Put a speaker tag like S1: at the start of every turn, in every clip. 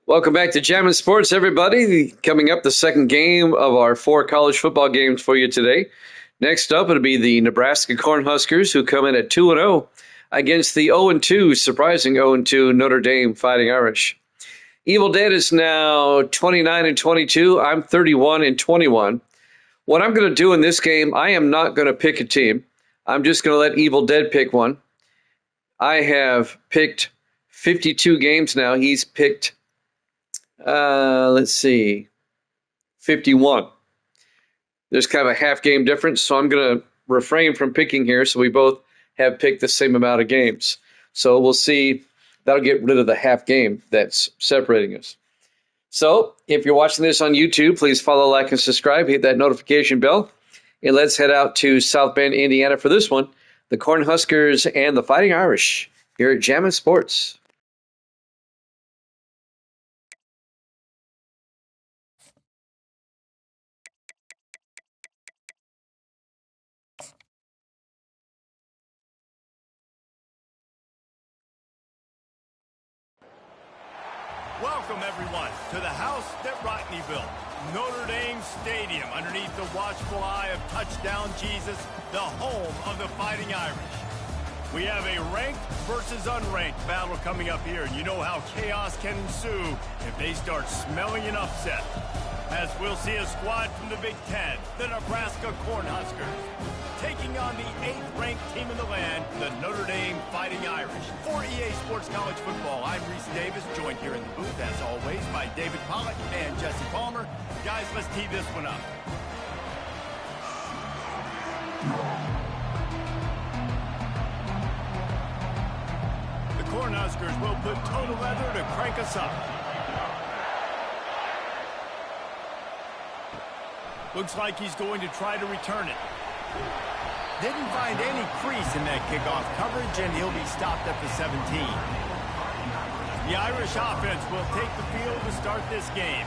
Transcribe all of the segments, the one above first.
S1: Welcome back to Jammin' Sports, everybody. Coming up, the second game of our 4 college football games for you today. Next up, it'll be the Nebraska Cornhuskers, who come in at 2-0 against the 0-2, surprising 0-2 Notre Dame Fighting Irish. Evil Dead is now 29-22. I'm 31-21. What I'm going to do in this game, I am not going to pick a team. I'm just going to let Evil Dead pick one. I have picked 52 games now. He's picked 51. There's kind of a half game difference, so I'm going to refrain from picking here so we both have picked the same amount of games. So we'll see. That'll get rid of the half game that's separating us. So if you're watching this on YouTube, please follow, like, and subscribe. Hit that notification bell. And let's head out to South Bend, Indiana for this one. The Cornhuskers and the Fighting Irish here at Jammin' Sports.
S2: Welcome, everyone, to the house that Rodney built, Notre Dame Stadium, underneath the watchful eye of Touchdown Jesus, the home of the Fighting Irish. We have a ranked versus unranked battle coming up here, and you know how chaos can ensue if they start smelling an upset. As we'll see a squad from the Big Ten, the Nebraska Cornhuskers, taking on the 8th-ranked team in the land, the Notre Dame Fighting Irish. For EA Sports College Football, I'm Reese Davis, joined here in the booth, as always, by David Pollock and Jesse Palmer. Guys, let's tee this one up. The Cornhuskers will put total leather to crank us up. Looks like he's going to try to return it. Didn't find any crease in that kickoff coverage, and he'll be stopped at the 17. The Irish offense will take the field to start this game.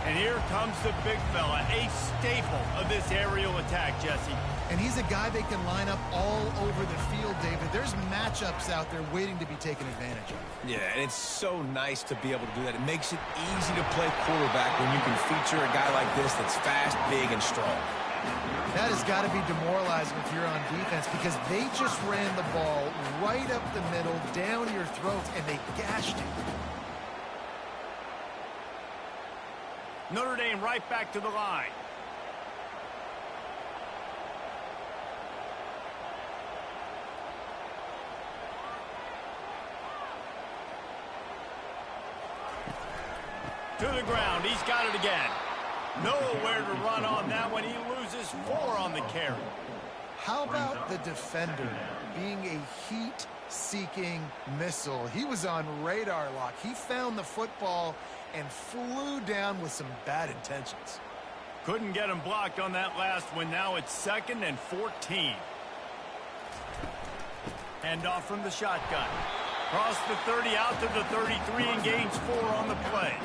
S2: And here comes the big fella, a staple of this aerial attack, Jesse.
S3: And he's a guy they can line up all over the field, David. There's matchups out there waiting to be taken advantage of.
S4: Yeah, and it's so nice to be able to do that. It makes it easy to play quarterback when you can feature a guy like this that's fast, big, and strong.
S3: That has got to be demoralizing if you're on defense, because they just ran the ball right up the middle, down your throats, and they gashed you.
S2: Notre Dame right back to the line. To the ground, he's got it again. Nowhere to run on that one. He loses 4 on the carry.
S3: How about the defender being a heat-seeking missile? He was on radar lock. He found the football and flew down with some bad intentions.
S2: Couldn't get him blocked on that last one. Now it's 2nd and 14. Hand off from the shotgun. Cross the 30 out to the 33 and gains 4 on the play.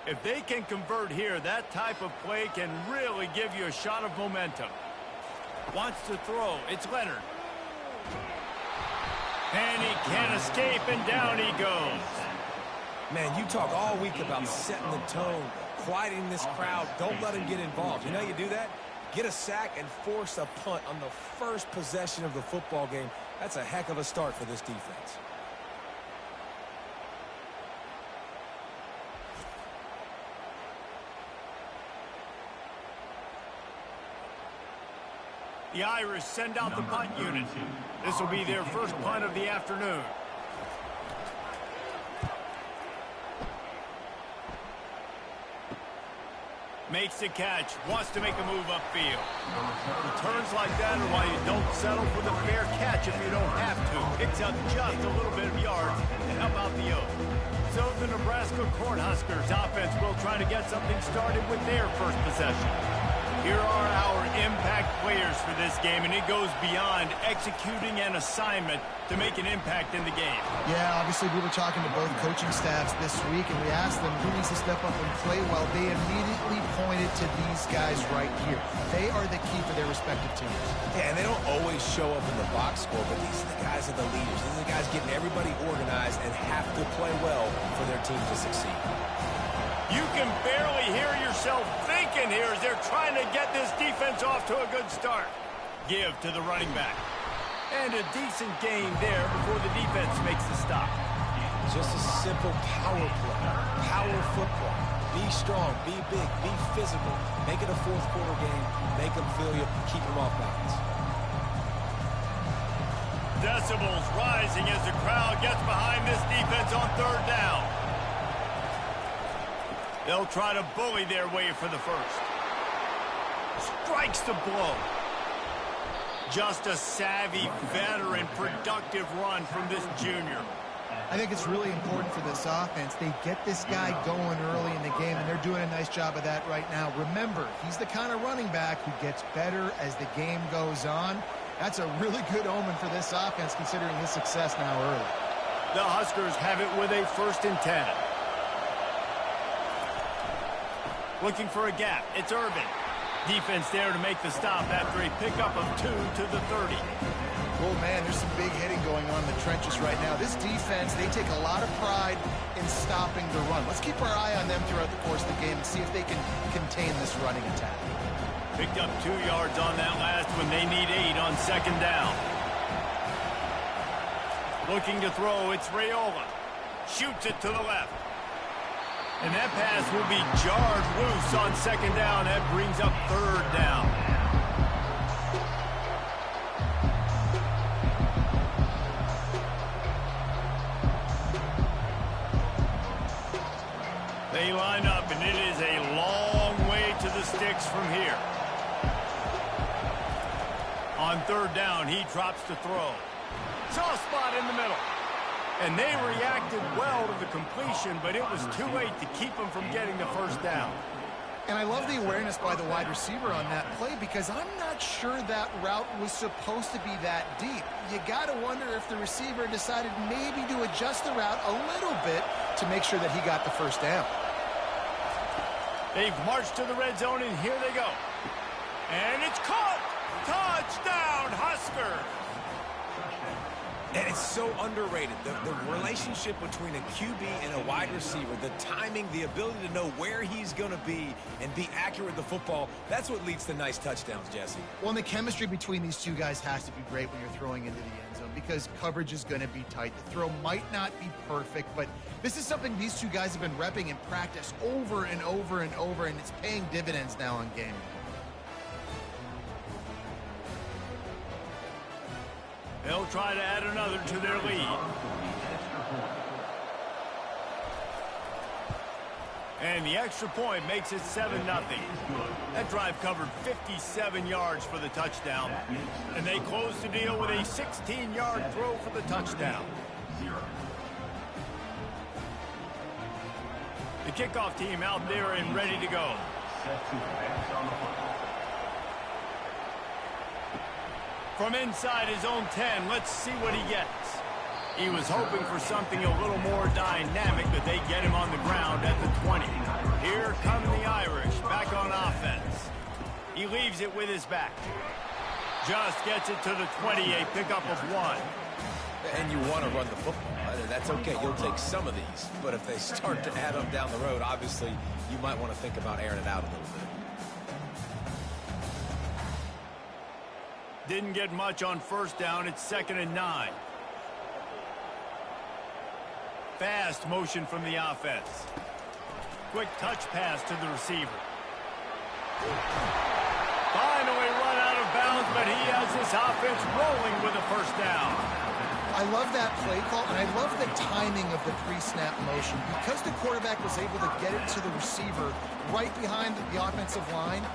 S2: If they can convert here, that type of play can really give you a shot of momentum. Wants to throw. It's Leonard. And he can't escape, and down he goes.
S4: Man, you talk all week about setting the tone, quieting this crowd. Don't let him get involved. You know how you do that? Get a sack and force a punt on the first possession of the football game. That's a heck of a start for this defense.
S2: The Irish send out the punt unit. This will be their first punt of the afternoon. Makes the catch, wants to make a move upfield. Returns like that are why you don't settle for the fair catch if you don't have to. Picks up just a little bit of yards to help out the Oak. So the Nebraska Cornhuskers offense will try to get something started with their first possession. Here are our impact players for this game, and it goes beyond executing an assignment to make an impact in the game.
S3: Yeah, obviously we were talking to both coaching staffs this week, and we asked them who needs to step up and play well. They immediately pointed to these guys right here. They are the key for their respective teams.
S4: Yeah, and they don't always show up in the box score, but these are the guys that are the leaders. These are the guys getting everybody organized and have to play well for their team to succeed.
S2: You can barely hear yourself thinking here as they're trying to get this defense off to a good start. Give to the running back. And a decent gain there before the defense makes the stop.
S4: Just a simple power play. Power football. Be strong, be big, be physical. Make it a fourth quarter game. Make them feel you, keep them off balance.
S2: Decibels rising as the crowd gets behind this defense on third down. They'll try to bully their way for the first. Strikes the blow. Just a savvy, veteran, productive run from this junior.
S3: I think it's really important for this offense. They get this guy going early in the game, and they're doing a nice job of that right now. Remember, he's the kind of running back who gets better as the game goes on. That's a really good omen for this offense, considering his success now early.
S2: The Huskers have it with a 1st and 10. Looking for a gap. It's Urban. Defense there to make the stop after a pickup of 2 to the 30.
S3: Oh, man, there's some big hitting going on in the trenches right now. This defense, they take a lot of pride in stopping the run. Let's keep our eye on them throughout the course of the game and see if they can contain this running attack.
S2: Picked up 2 yards on that last one. They need 8 on 2nd down. Looking to throw, it's Raiola. Shoots it to the left. And that pass will be jarred loose on 2nd down. That brings up 3rd down. They line up, and it is a long way to the sticks from here. On 3rd down, he drops to throw. Soft spot in the middle. And they reacted well to the completion, but it was too late to keep them from getting the 1st down.
S3: And I love the awareness by the wide receiver on that play because I'm not sure that route was supposed to be that deep. You got to wonder if the receiver decided maybe to adjust the route a little bit to make sure that he got the 1st down.
S2: They've marched to the red zone, and here they go. And it's caught! Touchdown, Huskers!
S4: And it's so underrated. The relationship between a QB and a wide receiver, the timing, the ability to know where he's going to be and be accurate with the football, that's what leads to nice touchdowns, Jesse.
S3: Well, and the chemistry between these two guys has to be great when you're throwing into the end zone because coverage is going to be tight. The throw might not be perfect, but this is something these two guys have been repping in practice over and over and over, and it's paying dividends now in game.
S2: They'll try to add another to their lead. And the extra point makes it 7-0. That drive covered 57 yards for the touchdown. And they close the deal with a 16-yard throw for the touchdown. The kickoff team out there and ready to go. From inside his own 10, let's see what he gets. He was hoping for something a little more dynamic, but they get him on the ground at the 20. Here come the Irish, back on offense. He leaves it with his back. Just gets it to the 20, a pickup of 1.
S4: And you want to run the football. That's okay. You'll take some of these. But if they start to add up down the road, obviously, you might want to think about airing it out a little bit.
S2: Didn't get much on 1st down. It's 2nd and 9. Fast motion from the offense. Quick touch pass to the receiver. Finally run out of bounds, but he has this offense rolling with a 1st down.
S3: I love that play call, and I love the timing of the pre-snap motion. Because the quarterback was able to get it to the receiver right behind the offensive line,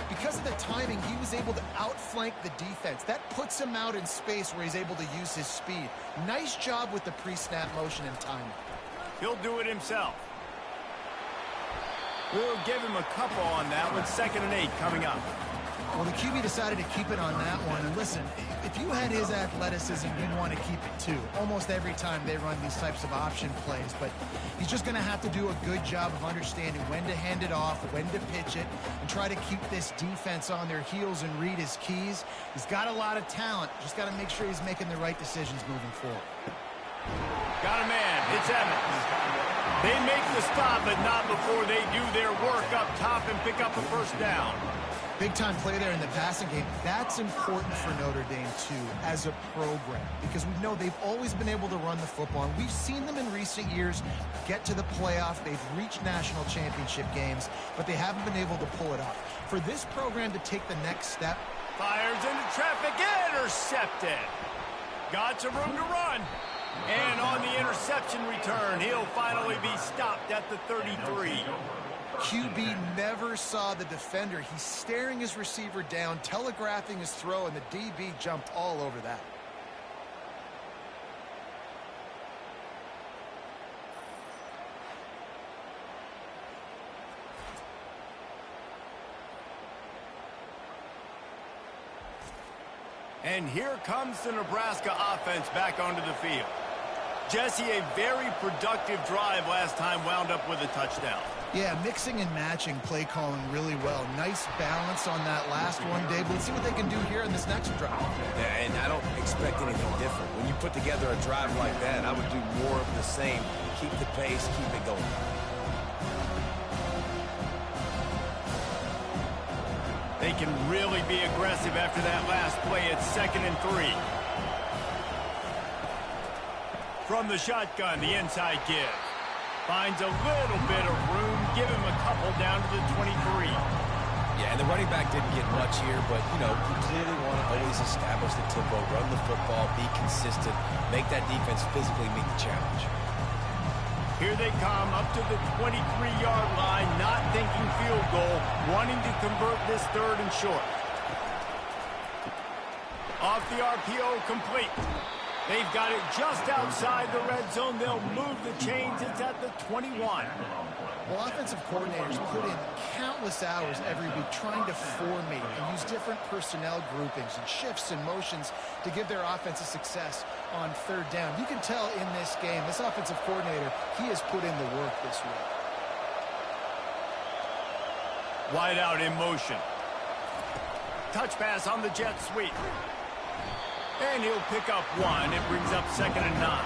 S3: because of the timing, he was able to outflank the defense. That puts him out in space where he's able to use his speed. Nice job with the pre-snap motion and timing.
S2: He'll do it himself. We'll give him a couple on that one. 2nd and 8 coming up.
S3: Well, the QB decided to keep it on that one. And listen, if you had his athleticism, you'd want to keep it too. Almost every time they run these types of option plays. But he's just going to have to do a good job of understanding when to hand it off, when to pitch it, and try to keep this defense on their heels and read his keys. He's got a lot of talent. Just got to make sure he's making the right decisions moving forward.
S2: Got a man. It's Evans. They make the stop, but not before they do their work up top and pick up a first down.
S3: Big-time play there in the passing game. That's important for Notre Dame, too, as a program, because we know they've always been able to run the football, and we've seen them in recent years get to the playoff. They've reached national championship games, but they haven't been able to pull it off. For this program to take the next step...
S2: Fires into traffic, intercepted. Got some room to run. And on the interception return, he'll finally be stopped at the 33.
S3: QB never saw the defender. He's staring his receiver down, telegraphing his throw, and the DB jumped all over that.
S2: And here comes the Nebraska offense back onto the field. Jesse, a very productive drive last time wound up with a touchdown.
S3: Yeah, mixing and matching play calling really well. Nice balance on that last one, Dave. Let's see what they can do here in this next drive.
S4: Yeah, and I don't expect anything different. When you put together a drive like that, I would do more of the same. Keep the pace, keep it going.
S2: They can really be aggressive after that last play. It's 2nd and 3. From the shotgun, the inside give. Finds a little bit of room. Give him a couple down to the 23.
S4: Yeah, and the running back didn't get much here, but, you know, you clearly want to always establish the tempo, run the football, be consistent, make that defense physically meet the challenge.
S2: Here they come up to the 23-yard line, not thinking field goal, wanting to convert this 3rd and short. Off the RPO, complete. They've got it just outside the red zone. They'll move the chains. It's at the 21.
S3: Well, offensive coordinators put in countless hours every week trying to formate and use different personnel groupings and shifts and motions to give their offense a success on 3rd down. You can tell in this game, this offensive coordinator, he has put in the work this week.
S2: Wide out in motion. Touch pass on the jet sweep. And he'll pick up 1. It brings up 2nd and 9.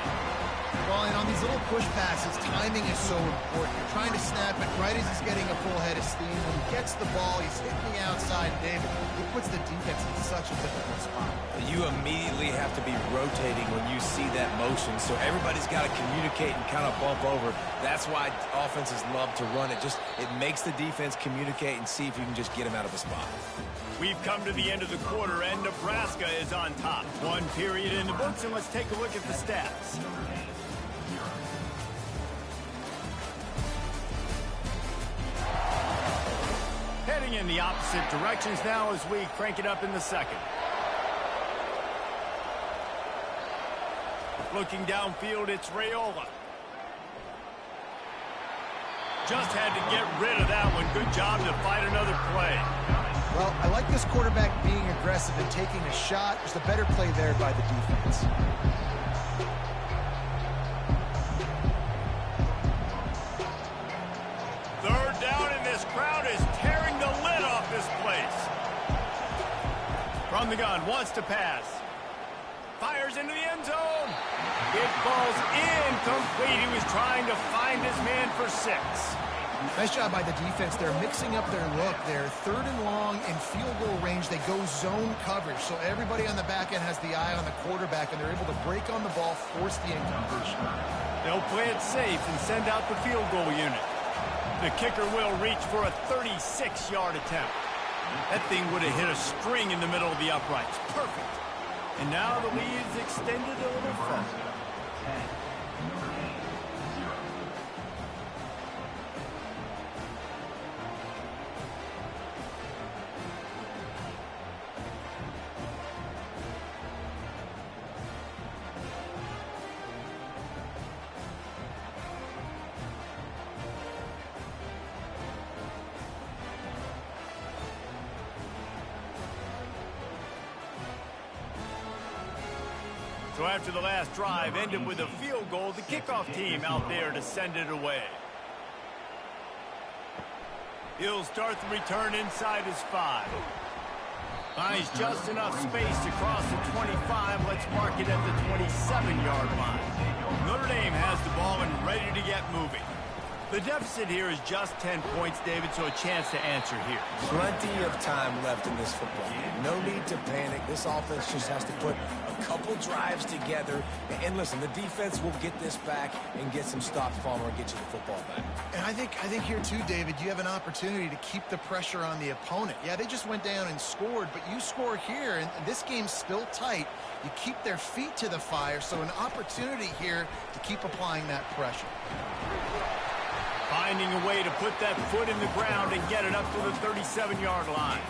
S3: Well, and on these little push passes, timing is so important. You're trying to snap it right as he's getting a full head of steam. When he gets the ball, he's hitting the outside, David. It puts the defense in such a difficult spot.
S4: You immediately have to be rotating when you see that motion, so everybody's got to communicate and kind of bump over. That's why offenses love to run it. It makes the defense communicate and see if you can just get them out of a spot.
S2: We've come to the end of the quarter, and Nebraska is on top. 1 period in the books, and let's take a look at the stats. Heading in the opposite directions now as we crank it up in the 2nd. Looking downfield, it's Raiola. Just had to get rid of that one. Good job to fight another play.
S3: Well, I like this quarterback being aggressive and taking a shot. There's a better play there by the defense.
S2: Third down, and this crowd is tearing the lid off this place. From the gun, wants to pass. Fires into the end zone. It falls incomplete. He was trying to find his man for 6.
S3: Nice job by the defense. They're mixing up their look. They're 3rd and long in field goal range. They go zone coverage, so everybody on the back end has the eye on the quarterback, and they're able to break on the ball, force the incompletion.
S2: They'll play it safe and send out the field goal unit. The kicker will reach for a 36-yard attempt. That thing would have hit a string in the middle of the uprights. Perfect. And now the lead is extended a little further. after the last drive ended with a field goal, the kickoff team out there to send it away. He'll start the return inside his 5. Finds just enough space to cross the 25. Let's mark it at the 27-yard line. Notre Dame has the ball and ready to get moving. The deficit here is just 10 points, David, so a chance to answer here.
S4: Plenty of time left in this football game. No need to panic. This offense just has to put a couple drives together. And listen, the defense will get this back and get some stops, Palmer, and get you the football back.
S3: And I think here too, David, you have an opportunity to keep the pressure on the opponent. Yeah, they just went down and scored, but you score here, and this game's still tight. You keep their feet to the fire, so an opportunity here to keep applying that pressure.
S2: Finding a way to put that foot in the ground and get it up to the 37-yard line.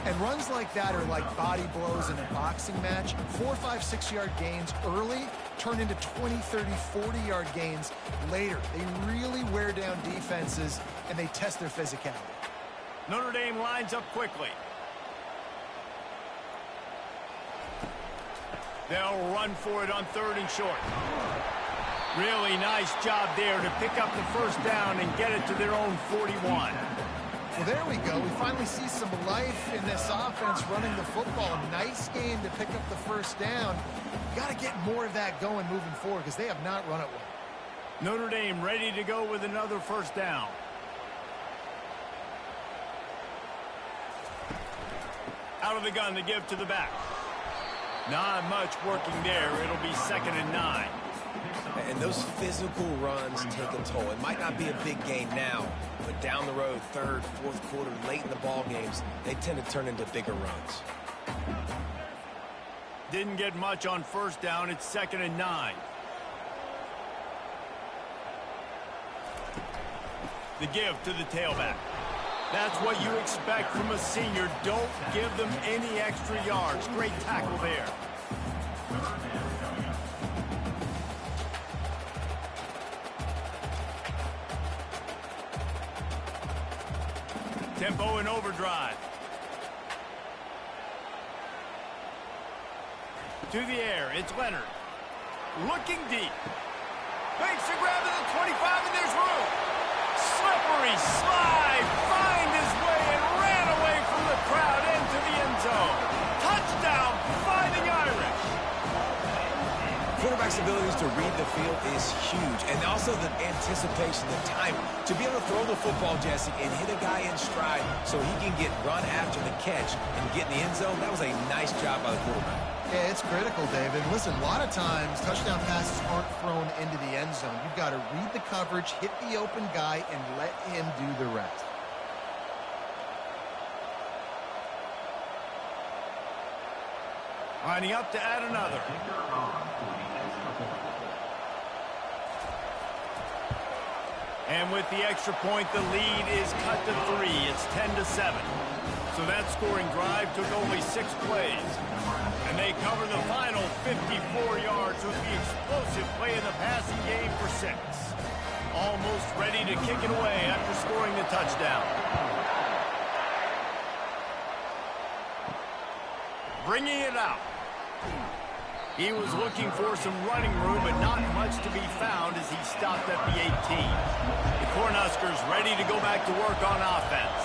S3: And runs like that are like body blows in a boxing match. 4, 5, 6-yard gains early turn into 20, 30, 40-yard gains later. They really wear down defenses, and they test their physicality.
S2: Notre Dame lines up quickly. They'll run for it on 3rd and short. Really nice job there to pick up the first down and get it to their own 41.
S3: Well, there we go. We finally see some life in this offense running the football. Nice game to pick up the first down. Got to get more of that going moving forward because they have not run it well.
S2: Notre Dame ready to go with another first down. Out of the gun to give to the back. Not much working there. It'll be 2nd and 9.
S4: And those physical runs take a toll. It might not be a big gain now, but down the road, 3rd, 4th quarter, late in the ball games, they tend to turn into bigger runs.
S2: Didn't get much on first down. It's 2nd and 9. The give to the tailback. That's what you expect from a senior. Don't give them any extra yards. Great tackle there. Tempo and overdrive. To the air, it's Leonard. Looking deep. Makes a grab at the 25, and there's room. Slippery slide. Find his way and ran away from the crowd into the end zone. Touchdown, Fighting Irish.
S4: Quarterback's abilities to read the field is huge, and also the anticipation, the time to be able to throw the football, Jesse, and hit a guy in stride so he can get run after the catch and get in the end zone. That was a nice job by the quarterback.
S3: Yeah, it's critical, David. Listen, a lot of times touchdown passes aren't thrown into the end zone. You've got to read the coverage, hit the open guy, and let him do the rest.
S2: Lining up to add another. And with the extra point, the lead is cut to 3. It's 10-7. So that scoring drive took only 6 plays. And they cover the final 54 yards with the explosive play in the passing game for 6. Almost ready to kick it away after scoring the touchdown. Bringing it out. He was looking for some running room, but not much to be found as he stopped at the 18. The Cornhuskers ready to go back to work on offense.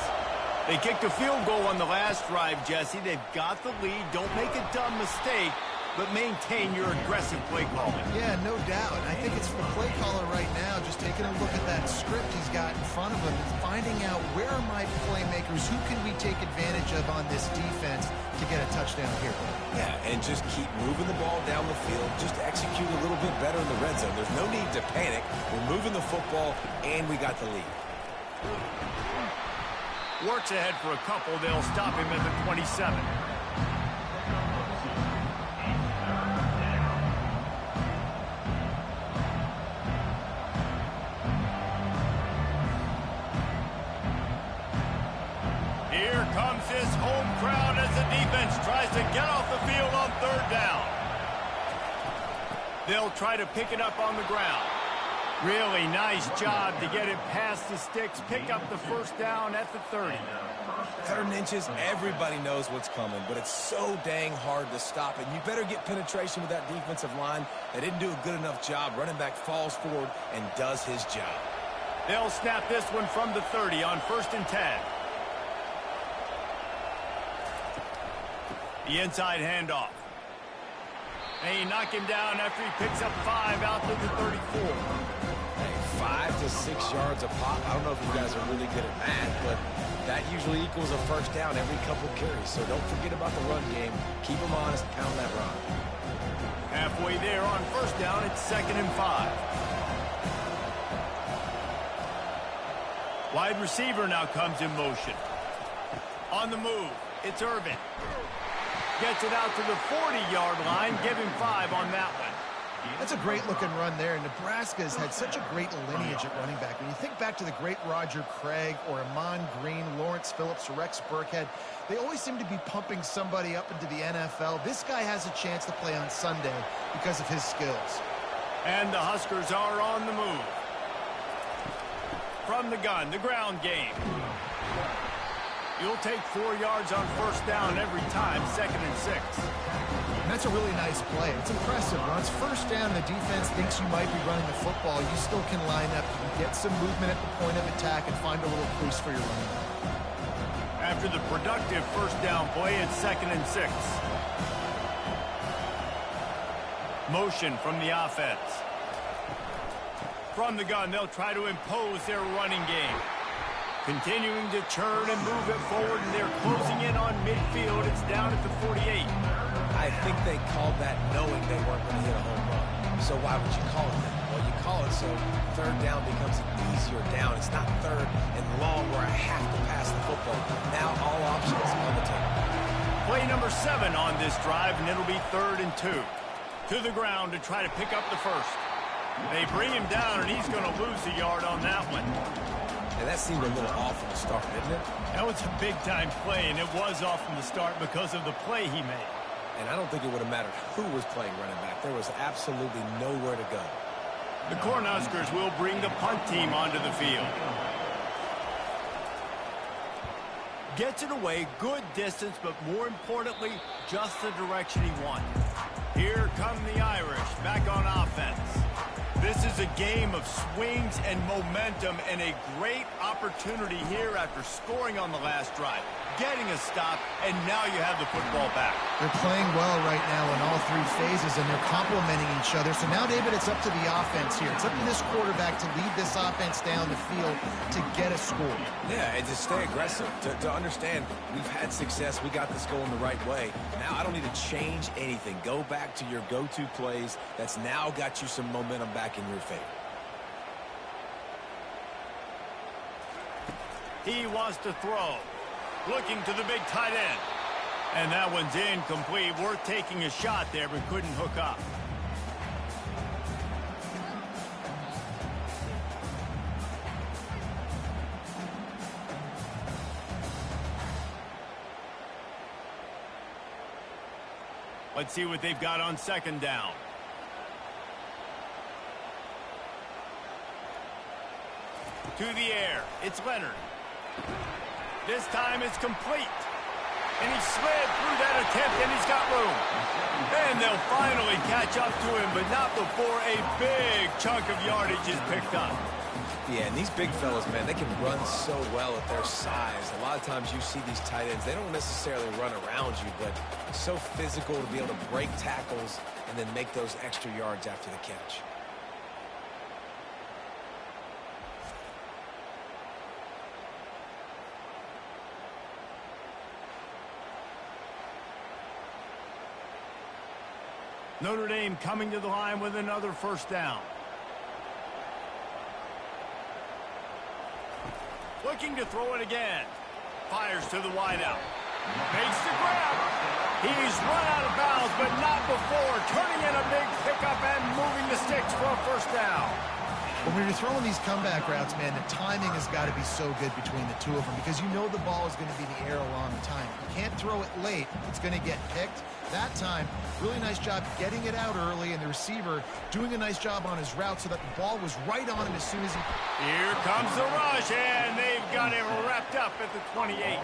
S2: They kicked a field goal on the last drive, Jesse. They've got the lead. Don't make a dumb mistake, but maintain your aggressive play calling.
S3: Yeah, no doubt. I think it's the play caller right now just taking a look at that script he's got in front of him and finding out where are my playmakers, who can we take advantage of on this defense to get a touchdown here.
S4: Yeah, and just keep moving the ball down the field. Just execute a little bit better in the red zone. There's no need to panic. We're moving the football, and we got the lead.
S2: Works ahead for a couple. They'll stop him at the 27. Here comes his home crowd as the defense tries to get off the field on 3rd down. They'll try to pick it up on the ground. Really nice job to get it past the sticks, pick up the first down at the 30.
S4: 3rd and inches, everybody knows what's coming, but it's so dang hard to stop it. You better get penetration with that defensive line. They didn't do a good enough job. Running back falls forward and does his job.
S2: They'll snap this one from the 30 on 1st and 10. The inside handoff. They knock him down after he picks up 5 out to the 34.
S4: Hey, 5 to 6 yards a pop. I don't know if you guys are really good at math, but that usually equals a first down every couple carries. So don't forget about the run game. Keep them honest, pound that rock.
S2: Halfway there on 1st down, it's 2nd and 5. Wide receiver now comes in motion. On the move, it's Irvin. Gets it out to the 40-yard line. Give him 5 on that one.
S3: That's a great-looking run there. Nebraska has had such a great lineage at running back. When you think back to the great Roger Craig or Amon Green, Lawrence Phillips, or Rex Burkhead, they always seem to be pumping somebody up into the NFL. This guy has a chance to play on Sunday because of his skills.
S2: And the Huskers are on the move. From the gun, the ground game. You'll take 4 yards on 1st down every time, 2nd and 6.
S3: And that's a really nice play. It's impressive. When it's 1st down, the defense thinks you might be running the football. You still can line up, you can get some movement at the point of attack and find a little crease for your running back.
S2: After the productive 1st down play, it's 2nd and 6. Motion from the offense. From the gun, they'll try to impose their running game. Continuing to churn and move it forward, and they're closing in on midfield. It's down at the 48.
S4: I think they called that knowing they weren't going to hit a home run. So why would you call it that? Well, you call it so 3rd down becomes an easier down. It's not 3rd and long where I have to pass the football. Now all options on the table.
S2: Play number 7 on this drive, and it'll be 3rd and 2. To the ground to try to pick up the first. They bring him down, and he's going to lose a yard on that one.
S4: And that seemed a little off from the start, didn't it?
S2: That was a big-time play, and it was off from the start because of the play he made.
S4: And I don't think it would have mattered who was playing running back. There was absolutely nowhere to go.
S2: The Cornhuskers will bring the punt team onto the field. Gets it away, good distance, but more importantly, just the direction he wanted. Here come the Irish back on offense. This is a game of swings and momentum and a great opportunity here after scoring on the last drive, getting a stop, and now you have the football back.
S3: They're playing well right now in all 3 phases, and they're complementing each other. So now, David, it's up to the offense here. It's up to this quarterback to lead this offense down the field to get a score.
S4: Yeah, and to stay aggressive, to understand we've had success, we got this going the right way. Now I don't need to change anything. Go back to your go-to plays. That's now got you some momentum back in your favor.
S2: He wants to throw. Looking to the big tight end. And that one's incomplete. Worth taking a shot there, but couldn't hook up. Let's see what they've got on 2nd down. To the air. It's Leonard. This time it's complete. And he slid through that attempt, and he's got room. And they'll finally catch up to him, but not before a big chunk of yardage is picked up.
S4: Yeah, and these big fellas, man, they can run so well at their size. A lot of times you see these tight ends, they don't necessarily run around you, but so physical to be able to break tackles and then make those extra yards after the catch.
S2: Notre Dame coming to the line with another 1st down. Looking to throw it again. Fires to the wideout. Makes the grab. He's run out of bounds, but not before. Turning in a big pickup and moving the sticks for a 1st down.
S3: But when you're throwing these comeback routes, man, the timing has got to be so good between the two of them because you know the ball is going to be in the air a long time. You can't throw it late. It's going to get picked. That time, really nice job getting it out early, and the receiver doing a nice job on his route so that the ball was right on him as soon as he...
S2: Here comes the rush, and they've got it wrapped up at the 28.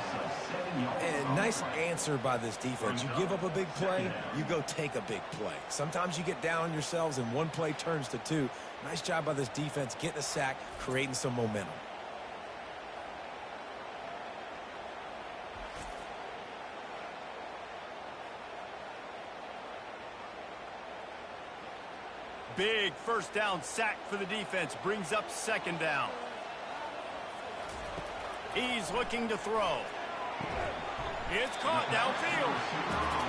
S4: And nice answer by this defense. You give up a big play, you go take a big play. Sometimes you get down on yourselves and one play turns to two. Nice job by this defense getting a sack, creating some momentum.
S2: Big first down sack for the defense. Brings up second down. He's looking to throw. It's caught downfield.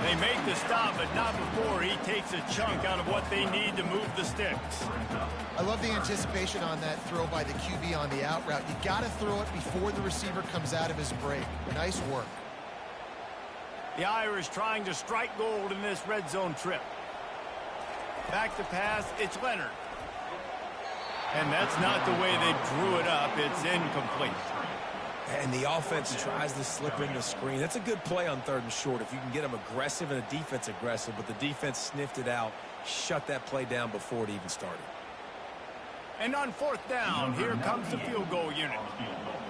S2: They make the stop, but not before he takes a chunk out of what they need to move the sticks.
S3: I love the anticipation on that throw by the QB on the out route. You got to throw it before the receiver comes out of his break. Nice work.
S2: The Irish trying to strike gold in this red zone trip. Back to pass, it's Leonard. And that's not the way they drew it up. It's incomplete.
S4: And the offense tries to slip into screen. That's a good play on 3rd and short if you can get them aggressive and a defense aggressive, but the defense sniffed it out, shut that play down before it even started.
S2: And on 4th down, here comes the field goal unit.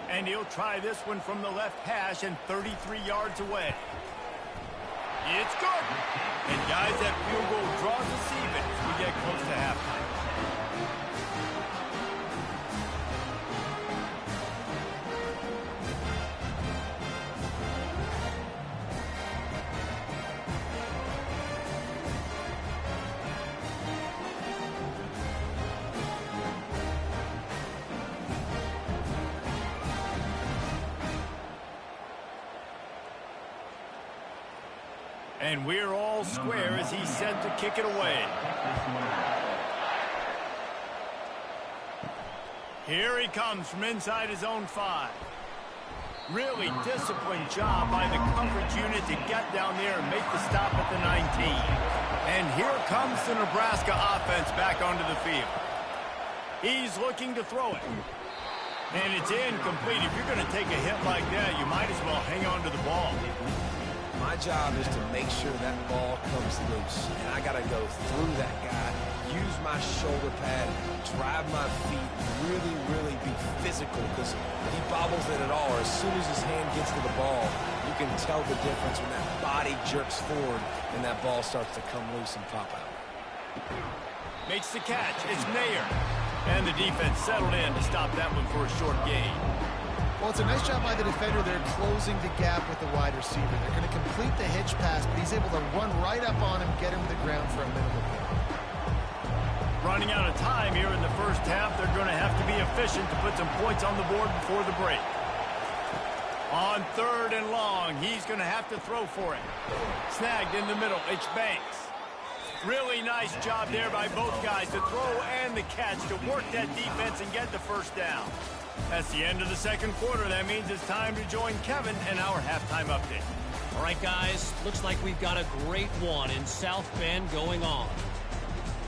S2: And he'll try this one from the left hash and 33 yards away. It's good. And guys, that field goal draws us even as we get close to halftime. And we're all square as he's set to kick it away. Here he comes from inside his own 5. Really disciplined job by the coverage unit to get down there and make the stop at the 19. And here comes the Nebraska offense back onto the field. He's looking to throw it. And it's incomplete. If you're going to take a hit like that, you might as well hang on to the ball.
S4: My job is to make sure that ball comes loose. And I got to go through that guy, use my shoulder pad, drive my feet, really be physical because he bobbles it at all. Or as soon as his hand gets to the ball, you can tell the difference when that body jerks forward and that ball starts to come loose and pop out.
S2: Makes the catch. It's Mayer. And the defense settled in to stop that one for a short gain.
S3: Well, it's a nice job by the defender there closing the gap with the wide receiver. They're going to complete the hitch pass, but he's able to run right up on him, get him to the ground for a minimal gain.
S2: Running out of time here in the first half, they're going to have to be efficient to put some points on the board before the break. On 3rd and long, he's going to have to throw for it. Snagged in the middle, it's Banks. Really nice job there by both guys to throw and the catch to work that defense and get the first down. That's the end of the second quarter. That means it's time to join Kevin in our halftime update.
S5: All right, guys, looks like we've got a great one in South Bend going on.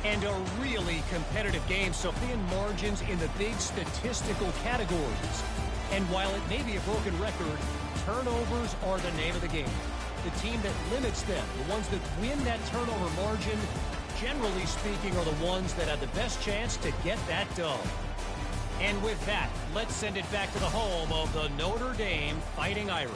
S5: And a really competitive game, so playing margins in the big statistical categories. And while it may be a broken record, turnovers are the name of the game. The team that limits them, the ones that win that turnover margin, generally speaking, are the ones that have the best chance to get that done. And with that, let's send it back to the home of the Notre Dame Fighting Irish.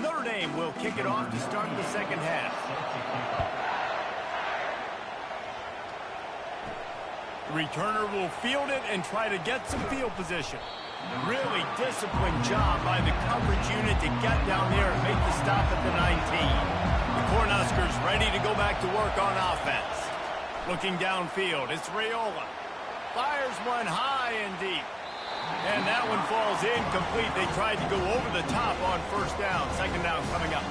S2: Notre Dame will kick it off to start the second half. The returner will field it and try to get some field position. Really disciplined job by the coverage unit to get down there and make the stop at the 19. The Cornhuskers ready to go back to work on offense. Looking downfield, it's Raiola. Fires one high and deep. And that one falls incomplete. They tried to go over the top on 1st down. 2nd down coming up.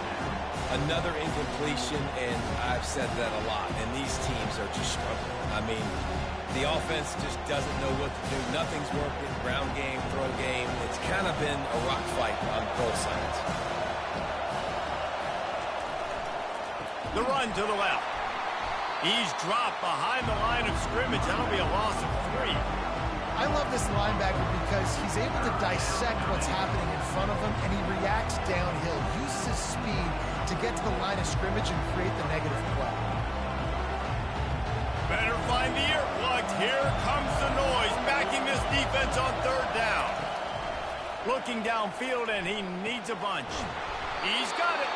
S4: Another incompletion, and I've said that a lot, and these teams are just struggling. I mean, the offense just doesn't know what to do. Nothing's working. Ground game, throw game. It's kind of been a rock fight on both sides.
S2: The run to the left. He's dropped behind the line of scrimmage. That'll be a loss of 3.
S3: I love this linebacker because he's able to dissect what's happening in front of him, and he reacts downhill, uses his speed to get to the line of scrimmage and create the negative play.
S2: Better find the earplugs. Here comes the noise, backing this defense on 3rd down. Looking downfield, and he needs a bunch. He's got it.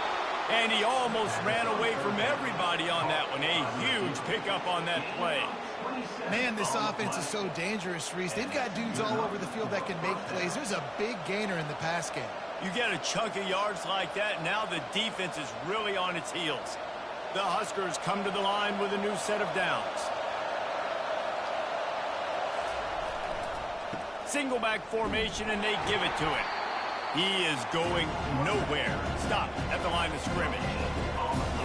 S2: And he almost ran away from everybody on that one. A huge pickup on that play.
S3: Man, this offense is so dangerous, Reese. They've got dudes all over the field that can make plays. There's a big gainer in the pass game.
S2: You get a chunk of yards like that, now the defense is really on its heels. The Huskers come to the line with a new set of downs. Single back formation, and they give it to him. He is going nowhere. Stop at the line of scrimmage.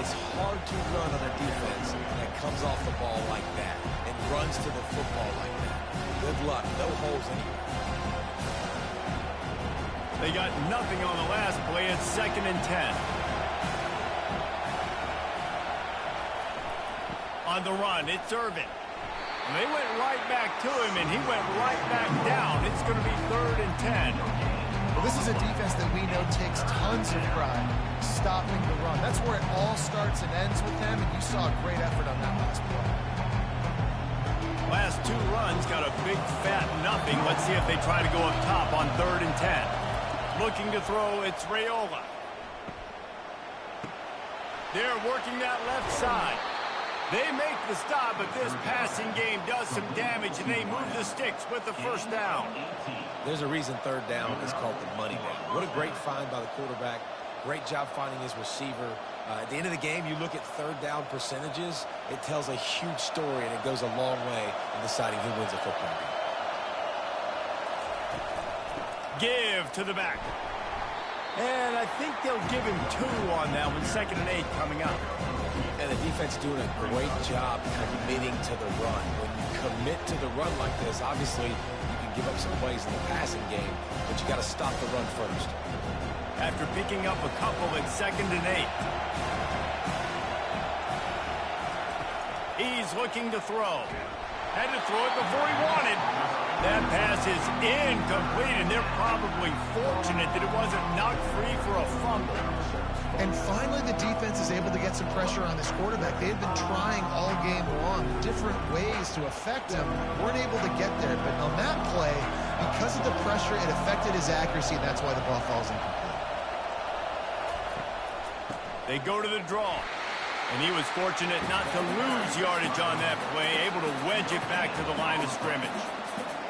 S4: It's hard to run on a defense that comes off the ball like that and runs to the football like that. Good luck. No holes anywhere.
S2: They got nothing on the last play. It's 2nd and 10. On the run, it's Irvin. And they went right back to him, and he went right back down. It's going to be 3rd and 10.
S3: Well, this is a defense that we know takes tons of pride stopping the run. That's where it all starts and ends with them, and you saw a great effort on that last play.
S2: Last 2 runs got a big fat nothing. Let's see if they try to go up top on 3rd and 10. Looking to throw, it's Raiola. They're working that left side. They make the stop, but this passing game does some damage, and they move the sticks with the 1st down.
S4: There's a reason 3rd down is called the money down. What a great find by the quarterback. Great job finding his receiver. At the end of the game, you look at 3rd down percentages. It tells a huge story, and it goes a long way in deciding who wins a football game.
S2: Give to the back. And I think they'll give him 2 on that one. 2nd and 8 coming up.
S4: And the defense doing a great job committing to the run. When you commit to the run like this, obviously you can give up some plays in the passing game, but you got to stop the run first.
S2: After picking up a couple, it's 2nd and 8. He's looking to throw. Had to throw it before he wanted. That pass is incomplete, and they're probably fortunate that it wasn't knocked free for a fumble.
S3: And finally, the defense is able to get some pressure on this quarterback. They had been trying all game long, different ways to affect him. Weren't able to get there, but on that play, because of the pressure, it affected his accuracy, and that's why the ball falls incomplete.
S2: They go to the draw. And he was fortunate not to lose yardage on that play, able to wedge it back to the line of scrimmage.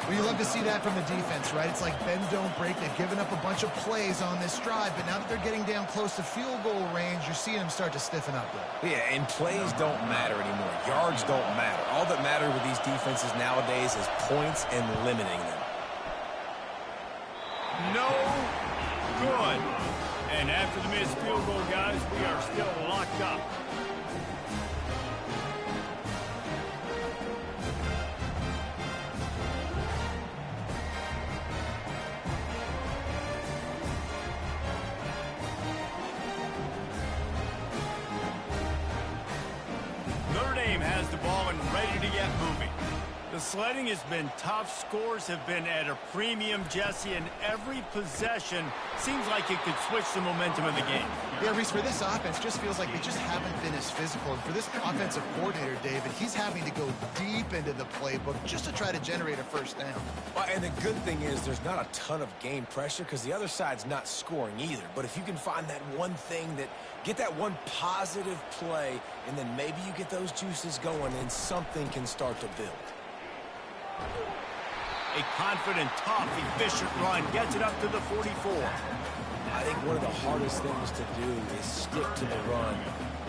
S3: Well, you love to see that from the defense, right? It's like bend, don't break. They've given up a bunch of plays on this drive, but now that they're getting down close to field goal range, you're seeing them start to stiffen up there.
S4: Yeah, and plays don't matter anymore. Yards don't matter. All that matters with these defenses nowadays is points and limiting them.
S2: No good. And after the missed field goal, guys, we are still locked up. Notre Dame has the ball and ready to get moving. The sledding has been tough. Scores have been at a premium, Jesse, and every possession seems like it could switch the momentum of the game.
S3: Yeah, Reese, for this offense, just feels like they just haven't been as physical. And for this offensive coordinator, David, he's having to go deep into the playbook just to try to generate a 1st down.
S4: Well, and the good thing is there's not a ton of game pressure because the other side's not scoring either. But if you can find that one thing that get that one positive play, and then maybe you get those juices going and something can start to build.
S2: A confident, tough, efficient run gets it up to the 44.
S4: I think one of the hardest things to do is stick to the run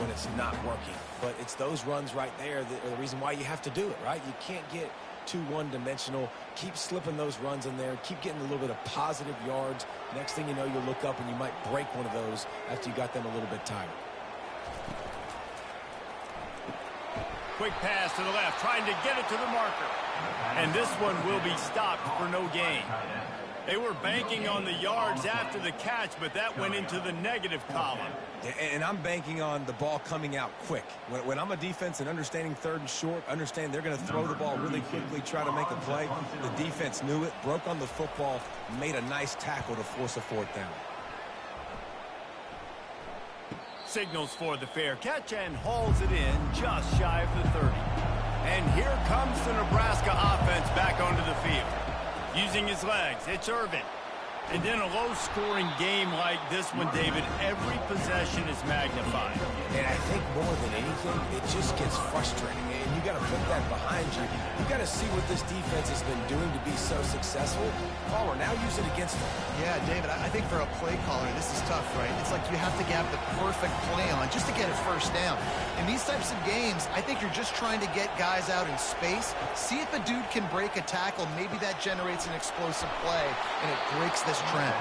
S4: when it's not working. But it's those runs right there that are the reason why you have to do it, right? You can't get too one-dimensional. Keep slipping those runs in there. Keep getting a little bit of positive yards. Next thing you know, you'll look up and you might break one of those after you got them a little bit tired.
S2: Quick pass to the left, trying to get it to the marker. And this one will be stopped for no gain. They were banking on the yards after the catch, but that went into the negative column.
S4: And I'm banking on the ball coming out quick. When I'm a defense and understanding third and short, understand they're going to throw the ball really quickly, try to make a play. The defense knew it, broke on the football, made a nice tackle to force a fourth down.
S2: Signals for the fair catch and hauls it in just shy of the 30. And here comes the Nebraska offense back onto the field. Using his legs, it's Irvin. And in a low-scoring game like this one, David, every possession is magnified.
S4: And I think more than anything, it just gets frustrating. And you got to put that behind you. You got to see what this defense has been doing to be so successful. Caller, now use it against them.
S3: Yeah, David, I think for a play caller, this is tough, right? It's like you have to have the perfect play on just to get a first down. In these types of games, I think you're just trying to get guys out in space, see if a dude can break a tackle. Maybe that generates an explosive play, and it breaks this trend.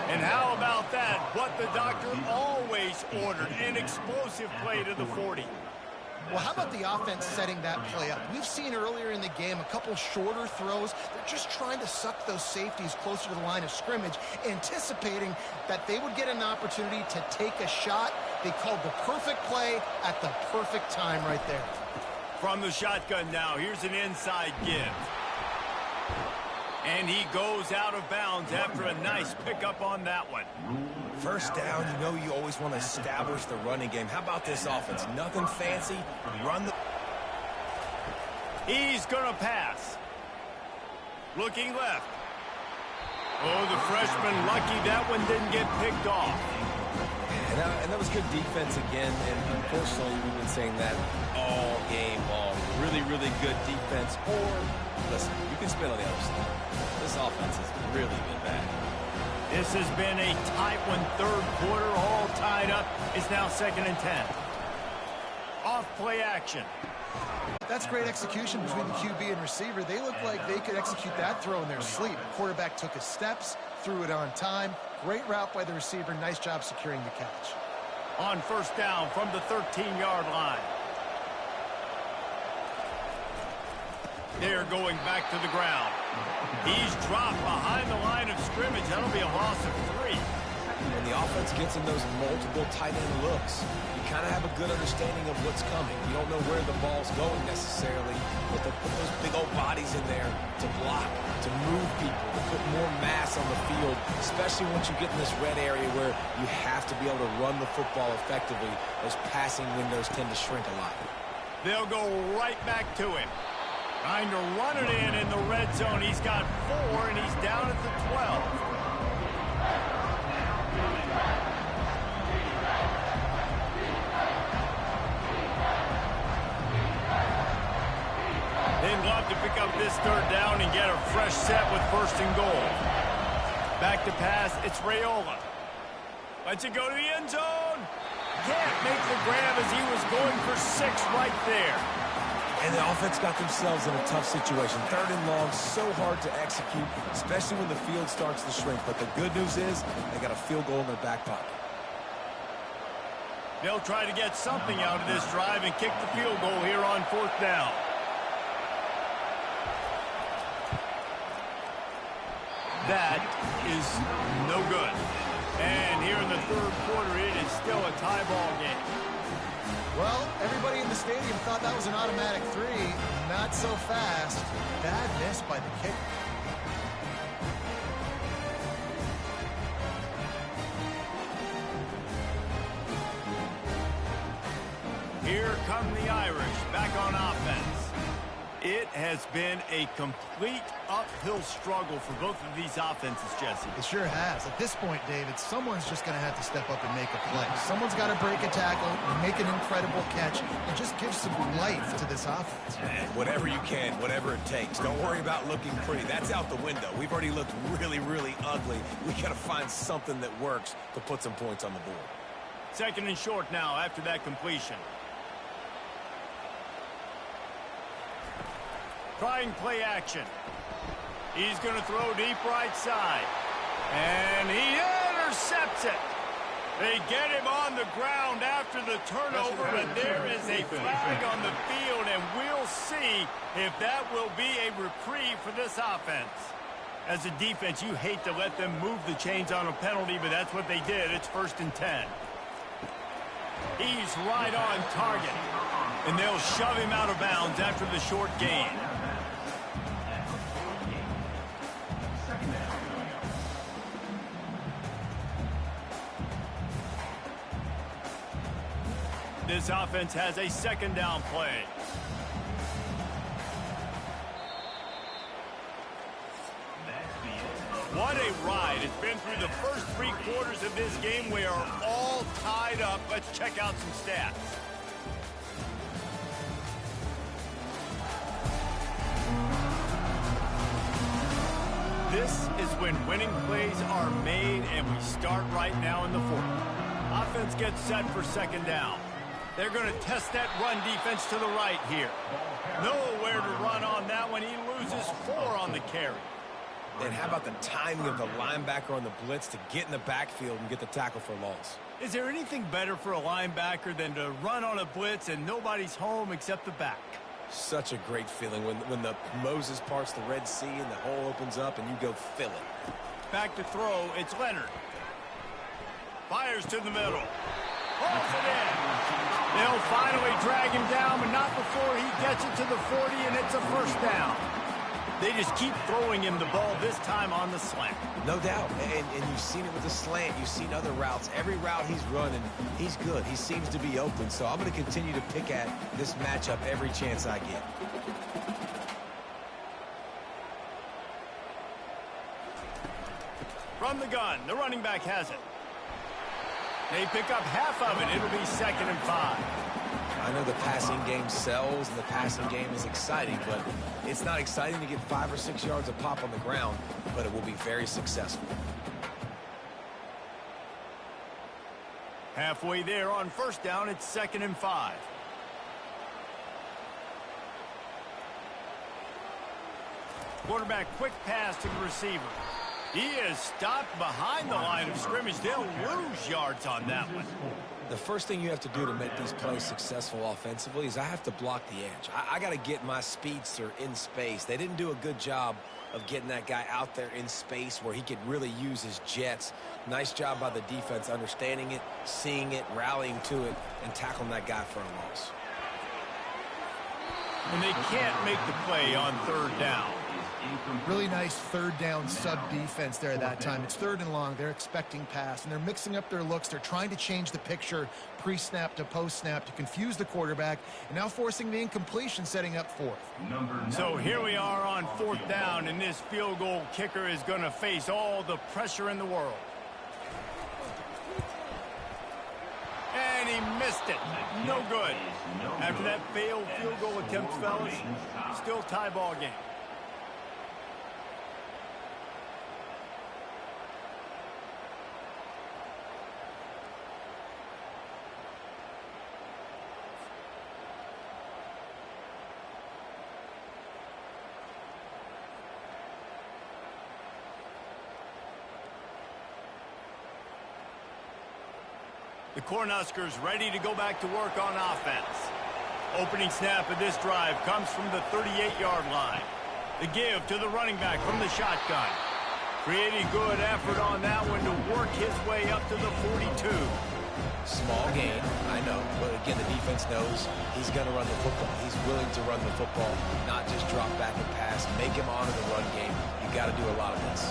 S2: And how about that? What the doctor always ordered, an explosive play to the 40.
S3: Well, how about the offense setting that play up? We've seen earlier in the game a couple shorter throws. They're just trying to suck those safeties closer to the line of scrimmage, anticipating that they would get an opportunity to take a shot. They called the perfect play at the perfect time right there.
S2: From the shotgun now, here's an inside give. And he goes out of bounds after a nice pickup on that one.
S4: First down, you know you always want to establish the running game. How about this offense? Nothing fancy. Run the...
S2: He's going to pass. Looking left. Oh, the freshman lucky that one didn't get picked off.
S4: And that was good defense again. And unfortunately, we've been saying that all game long. Really, really good defense. Or, listen, you can spin on the other side. This offense has really been bad.
S2: This has been a tight one, third quarter, all tied up. It's now 2nd and 10. Off play action.
S3: That's great execution between the QB and receiver. They look like they could execute that throw in their sleep. The quarterback took his steps, threw it on time. Great route by the receiver. Nice job securing the catch.
S2: On first down from the 13-yard line. They're going back to the ground. He's dropped behind the line of scrimmage. That'll be a loss of 3.
S4: When the offense gets in those multiple tight end looks, you kind of have a good understanding of what's coming. You don't know where the ball's going necessarily, but they'll put those big old bodies in there to block, to move people, to put more mass on the field, especially once you get in this red area where you have to be able to run the football effectively. Those passing windows tend to shrink a lot.
S2: They'll go right back to him. Trying to run it in the red zone. He's got 4, and he's down at the 12. They'd love to pick up this third down and get a fresh set with 1st and goal. Back to pass, it's Raiola. Lets it go to the end zone. Can't make the grab as he was going for 6 right there.
S4: And the offense got themselves in a tough situation. 3rd and long, so hard to execute, especially when the field starts to shrink. But the good news is they got a field goal in their back pocket.
S2: They'll try to get something out of this drive and kick the field goal here on 4th down. That is no good. And here in the 3rd quarter, it is still a tie ball game.
S3: Well, everybody in the stadium thought that was an automatic 3. Not so fast. Bad miss by the kicker.
S2: Here come the Irish back on offense. It has been a complete uphill struggle for both of these offenses, Jesse.
S3: It sure has. At this point, David, someone's just going to have to step up and make a play. Someone's got to break a tackle, make an incredible catch, and just give some life to this offense.
S4: Whatever you can, whatever it takes. Don't worry about looking pretty. That's out the window. We've already looked really, really ugly. We got to find something that works to put some points on the board.
S2: 2nd and short now after that completion. Trying play action. He's going to throw deep right side. And he intercepts it. They get him on the ground after the turnover, and there is a flag on the field, and we'll see if that will be a reprieve for this offense. As a defense, you hate to let them move the chains on a penalty, but that's what they did. It's 1st and 10. He's right on target. And they'll shove him out of bounds after the short gain. This offense has a 2nd down play. What a ride. It's been through the first 3 quarters of this game. We are all tied up. Let's check out some stats. This is when winning plays are made, and we start right now in the 4th. Offense gets set for 2nd down. They're going to test that run defense to the right here. Nowhere to run on that one. He loses 4 on the carry.
S4: And how about the timing of the linebacker on the blitz to get in the backfield and get the tackle for loss?
S2: Is there anything better for a linebacker than to run on a blitz and nobody's home except the back?
S4: Such a great feeling when the Moses parts the Red Sea and the hole opens up and you go fill it.
S2: Back to throw, it's Leonard. Fires to the middle. Holds it in. They'll finally drag him down, but not before he gets it to the 40, and it's a 1st down. They just keep throwing him the ball, this time on the slant.
S4: No doubt, and you've seen it with the slant. You've seen other routes. Every route he's running, he's good. He seems to be open, so I'm going to continue to pick at this matchup every chance I get.
S2: From the gun, the running back has it. They pick up half of it. It'll be 2nd and 5.
S4: I know the passing game sells and the passing game is exciting, but it's not exciting to get 5 or 6 yards of pop on the ground, but it will be very successful.
S2: Halfway there on 1st down, it's 2nd and 5. Quarterback quick pass to the receiver. He is stopped behind the line of scrimmage. They'll lose yards on that one.
S4: The first thing you have to do to make these plays successful offensively is I have to block the edge. I got to get my speedster in space. They didn't do a good job of getting that guy out there in space where he could really use his jets. Nice job by the defense understanding it, seeing it, rallying to it, and tackling that guy for a loss.
S2: And they can't make the play on 3rd down.
S3: Really nice 3rd down sub-defense there that time. It's 3rd and long. They're expecting pass, and they're mixing up their looks. They're trying to change the picture pre-snap to post-snap to confuse the quarterback, and now forcing the incompletion, setting up 4th.
S2: So here we are on 4th down, and this field goal kicker is going to face all the pressure in the world. And he missed it. No good. After that failed field goal attempt, fellas, still tie ball game. The Cornhuskers ready to go back to work on offense. Opening snap of this drive comes from the 38-yard line. The give to the running back from the shotgun. Creating good effort on that one to work his way up to the 42.
S4: Small gain, I know, but again, the defense knows he's going to run the football. He's willing to run the football, not just drop back and pass. Make him honor the run game. You got to do a lot of this.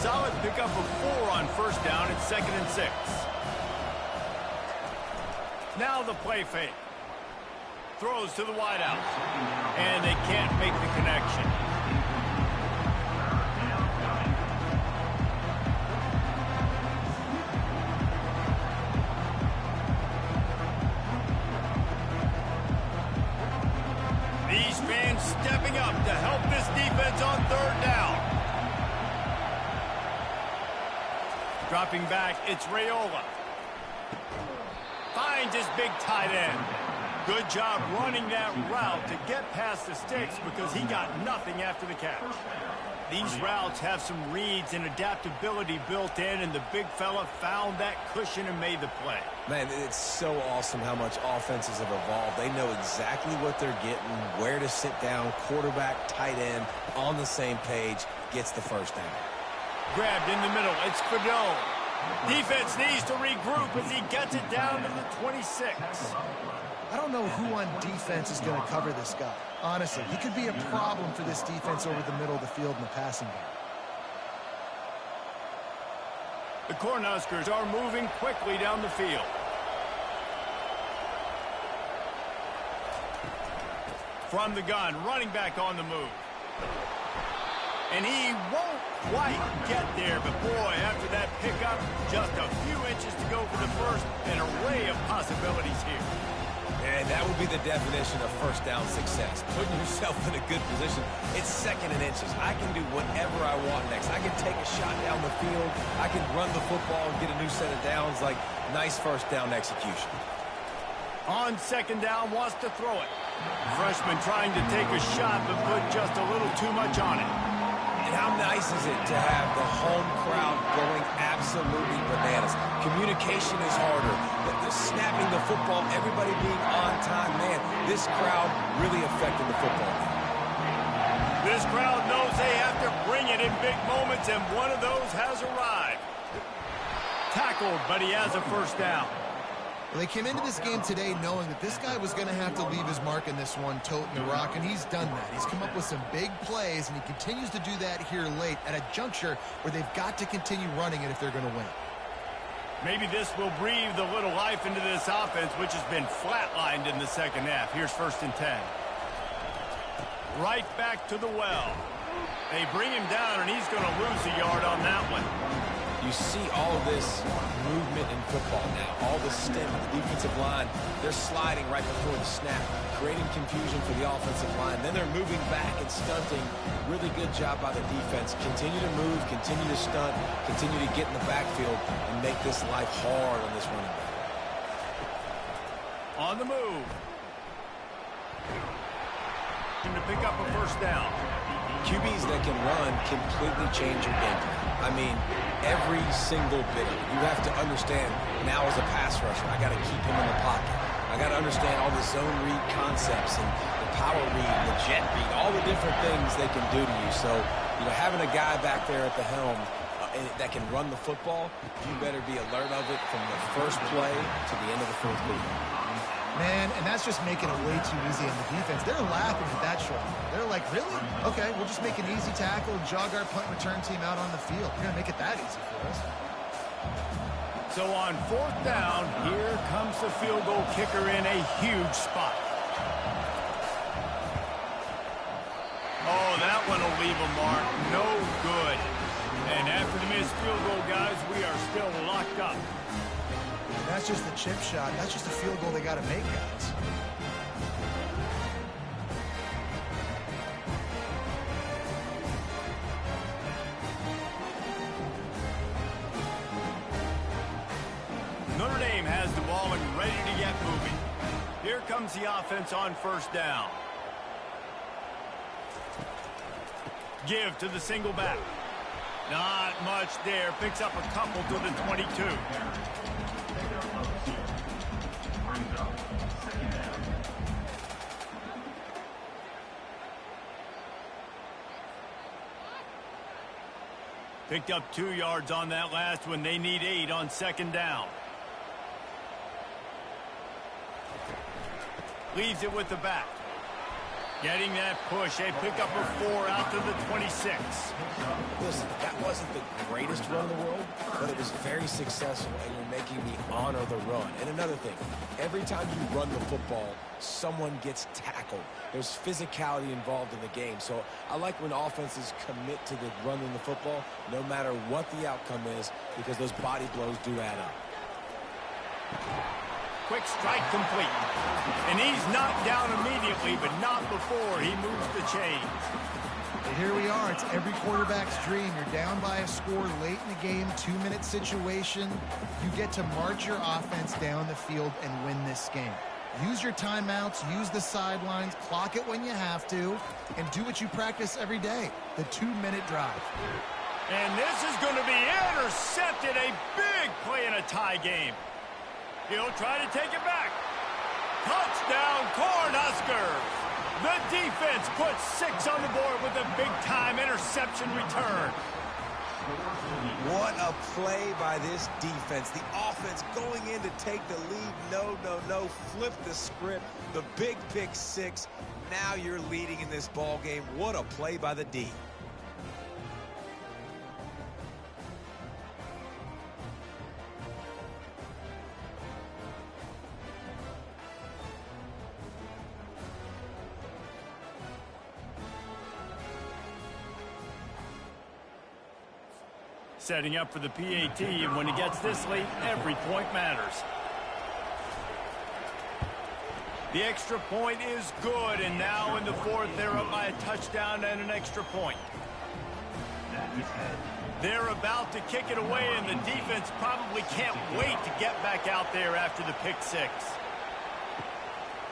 S2: Solid pickup of 4 on 1st down. It's 2nd and 6. Now the play fake. Throws to the wideout. And they can't make the connection. These fans stepping up to help this defense on 3rd down. Dropping back, it's Raiola. Finds his big tight end. Good job running that route to get past the sticks because he got nothing after the catch. These routes have some reads and adaptability built in, and the big fella found that cushion and made the play.
S4: Man, it's so awesome how much offenses have evolved. They know exactly what they're getting, where to sit down, quarterback, tight end, on the same page, gets the first down.
S2: Grabbed in the middle. It's Fidel. Defense needs to regroup as he gets it down to the 26.
S3: I don't know who on defense is going to cover this guy. Honestly, he could be a problem for this defense over the middle of the field in the passing game.
S2: The Cornhuskers are moving quickly down the field. From the gun, running back on the move. And he won't quite get there, but boy, after that pickup, just a few inches to go for the first. An array of possibilities here.
S4: And that would be the definition of first down success. Putting yourself in a good position. It's second and inches. I can do whatever I want next. I can take a shot down the field. I can run the football and get a new set of downs. Like, nice first down execution.
S2: On second down, wants to throw it. Freshman trying to take a shot, but put just a little too much on it.
S4: And how nice is it to have the home crowd going absolutely bananas? Communication is harder. The snapping the football, everybody being on time. Man, this crowd really affected the football game.
S2: This crowd knows they have to bring it in big moments, and one of those has arrived. Tackled, but he has a first down.
S3: Well, they came into this game today knowing that this guy was going to have to leave his mark in this one, toting the rock, and he's done that. He's come up with some big plays, and he continues to do that here late at a juncture where they've got to continue running it if they're going to win.
S2: Maybe this will breathe a little life into this offense, which has been flatlined in the second half. Here's 1st and 10. Right back to the well. They bring him down, and he's going to lose a yard on that one.
S4: You see all of this movement in football now. All the stem of the defensive line. They're sliding right before the snap, creating confusion for the offensive line. Then they're moving back and stunting. Really good job by the defense. Continue to move, continue to stunt, continue to get in the backfield and make this life hard on this running back.
S2: On the move. To pick up a first down.
S4: QBs that can run completely change your game plan. I mean, every single bit of it. You have to understand, now as a pass rusher, I got to keep him in the pocket. I got to understand all the zone read concepts and the power read, the jet read, all the different things they can do to you. So, having a guy back there at the helm that can run the football, you better be alert of it from the first play to the end of the 4th quarter.
S3: Man, and that's just making it way too easy on the defense. They're laughing at that shot. They're like, really? Okay, we'll just make an easy tackle and jog our punt return team out on the field. We're going to make it that easy for us.
S2: So on 4th down, here comes the field goal kicker in a huge spot. Oh, that one will leave a mark. No good. And after the missed field goal, guys, we are still locked up.
S3: That's just the chip shot. That's just a field goal they got to make, guys.
S2: Notre Dame has the ball and ready to get moving. Here comes the offense on 1st down. Give to the single back. Not much there. Picks up a couple to the 22. Picked up 2 yards on that last one. They need 8 on 2nd down. Leaves it with the back. Getting that push. They pick up a 4 out to the 26.
S4: Listen, that wasn't the greatest run in the world, but it was very successful, and you're making me honor the run. And another thing, every time you run the football, someone gets tackled. There's physicality involved in the game. So I like when offenses commit to the running the football, no matter what the outcome is, because those body blows do add up.
S2: Quick strike complete. And he's knocked down immediately, but not before he moves the chains.
S3: But here we are. It's every quarterback's dream. You're down by a score late in the game, 2-minute situation. You get to march your offense down the field and win this game. Use your timeouts, use the sidelines, clock it when you have to, and do what you practice every day, the 2-minute drive.
S2: And this is going to be intercepted. A big play in a tie game. He'll try to take it back. Touchdown, Cornhuskers. The defense puts 6 on the board with a big-time interception return.
S4: What a play by this defense. The offense going in to take the lead. No. Flip the script. The big pick 6. Now you're leading in this ball game. What a play by the D.
S2: Setting up for the PAT, and when he gets this late, every point matters. The extra point is good, and now in the fourth, they're up by a touchdown and an extra point. They're about to kick it away, and the defense probably can't wait to get back out there after the pick 6.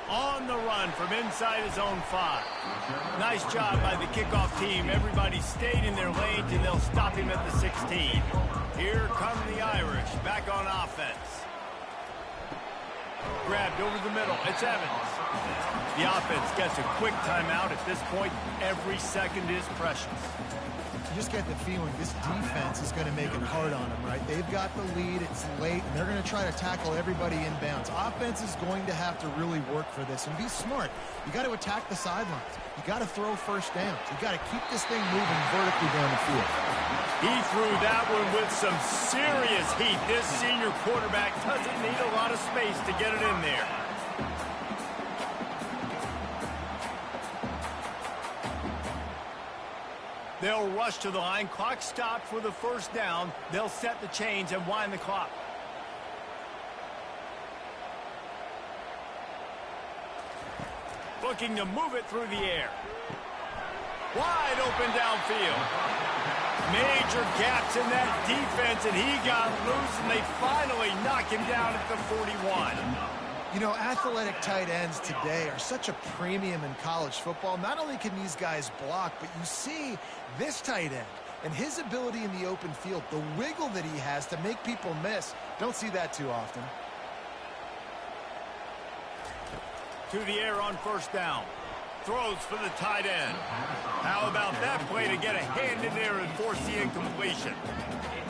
S2: On the run from inside his own 5. Nice job by the kickoff team. Everybody stayed in their lanes, and they'll stop him at the 16. Here come the Irish back on offense. Grabbed over the middle. It's Evans. The offense gets a quick timeout. At this point, every second is precious.
S3: You just get the feeling this defense is going to make it hard on them, right? They've got the lead, it's late, and they're going to try to tackle everybody inbounds. Offense is going to have to really work for this and be smart. You got to attack the sidelines. You got to throw first downs. You got to keep this thing moving vertically down the field.
S2: He threw that one with some serious heat. This senior quarterback doesn't need a lot of space to get it in there. They'll rush to the line. Clock stopped for the first down. They'll set the chains and wind the clock. Looking to move it through the air. Wide open downfield. Major gaps in that defense, and he got loose, and they finally knock him down at the 41.
S3: You know, athletic tight ends today are such a premium in college football. Not only can these guys block, but you see this tight end and his ability in the open field, the wiggle that he has to make people miss. Don't see that too often.
S2: To the air on first down. Throws for the tight end. How about that play to get a hand in there and force the incompletion?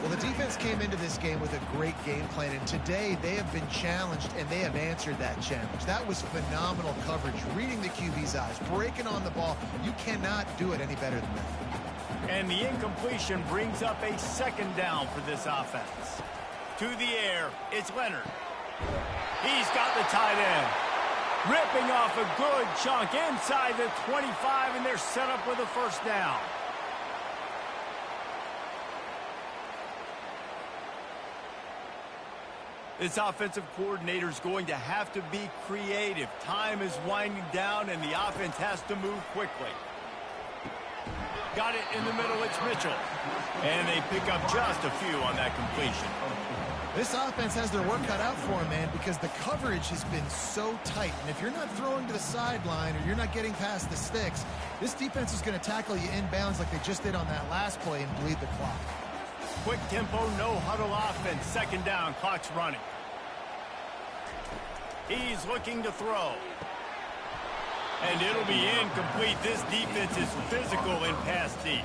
S3: Well, the defense came into this game with a great game plan, and today they have been challenged, and they have answered that challenge. That was phenomenal coverage, reading the QB's eyes, breaking on the ball. You cannot do it any better than that.
S2: And the incompletion brings up a second down for this offense. To the air, it's Leonard. He's got the tight end. Ripping off a good chunk inside the 25, and they're set up with a first down. This offensive coordinator is going to have to be creative. Time is winding down, and the offense has to move quickly. Got it in the middle, it's Mitchell. And they pick up just a few on that completion.
S3: This offense has their work cut out for them, man, because the coverage has been so tight. And if you're not throwing to the sideline or you're not getting past the sticks, this defense is going to tackle you inbounds like they just did on that last play and bleed the clock.
S2: Quick tempo, no huddle offense. Second down, clock's running. He's looking to throw. And it'll be incomplete. This defense is physical in pass deep.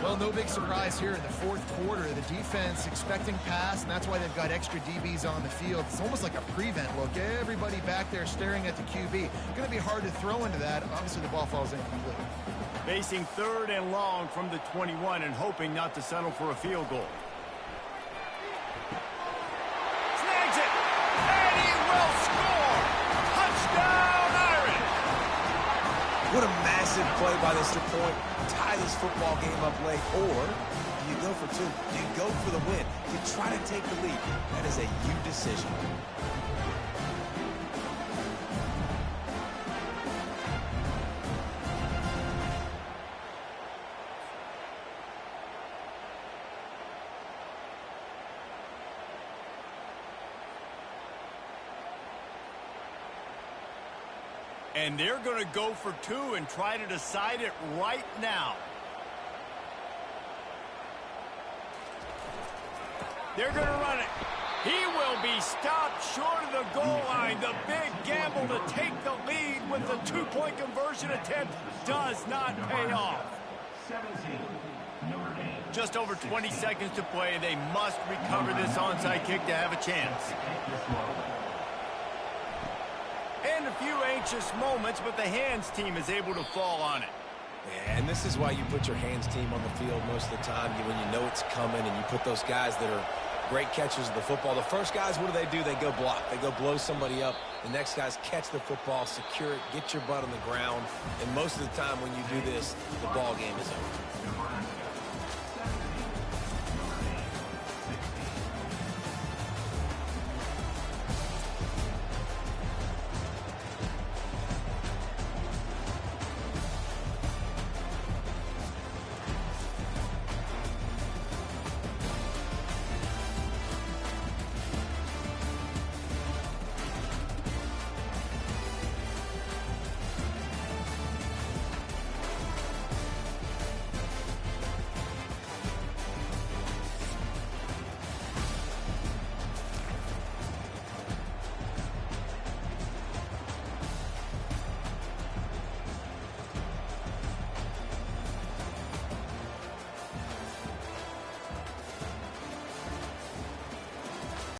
S3: Well, no big surprise here in the fourth quarter. The defense expecting pass, and that's why they've got extra DBs on the field. It's almost like a prevent look. Everybody back there staring at the QB. Going to be hard to throw into that. Obviously, the ball falls incomplete.
S2: Facing third and long from the 21 and hoping not to settle for a field goal. Snags it, and he will score! Touchdown, Irish!
S4: What a massive play by this point. Tie this football game up late, or do you go for two? Do you go for the win? You try to take the lead. That is a you decision.
S2: And they're going to go for two and try to decide it right now. They're going to run it. He will be stopped short of the goal line. The big gamble to take the lead with the two-point conversion attempt does not pay off. Just over 20 seconds to play. They must recover this onside kick to have a chance. And a few anxious moments, but the hands team is able to fall on it.
S4: Yeah, and this is why you put your hands team on the field most of the time when you know it's coming, and you put those guys that are great catchers of the football. The first guys, what do? They go block. They go blow somebody up. The next guys catch the football, secure it, get your butt on the ground. And most of the time when you do this, the ball game is over.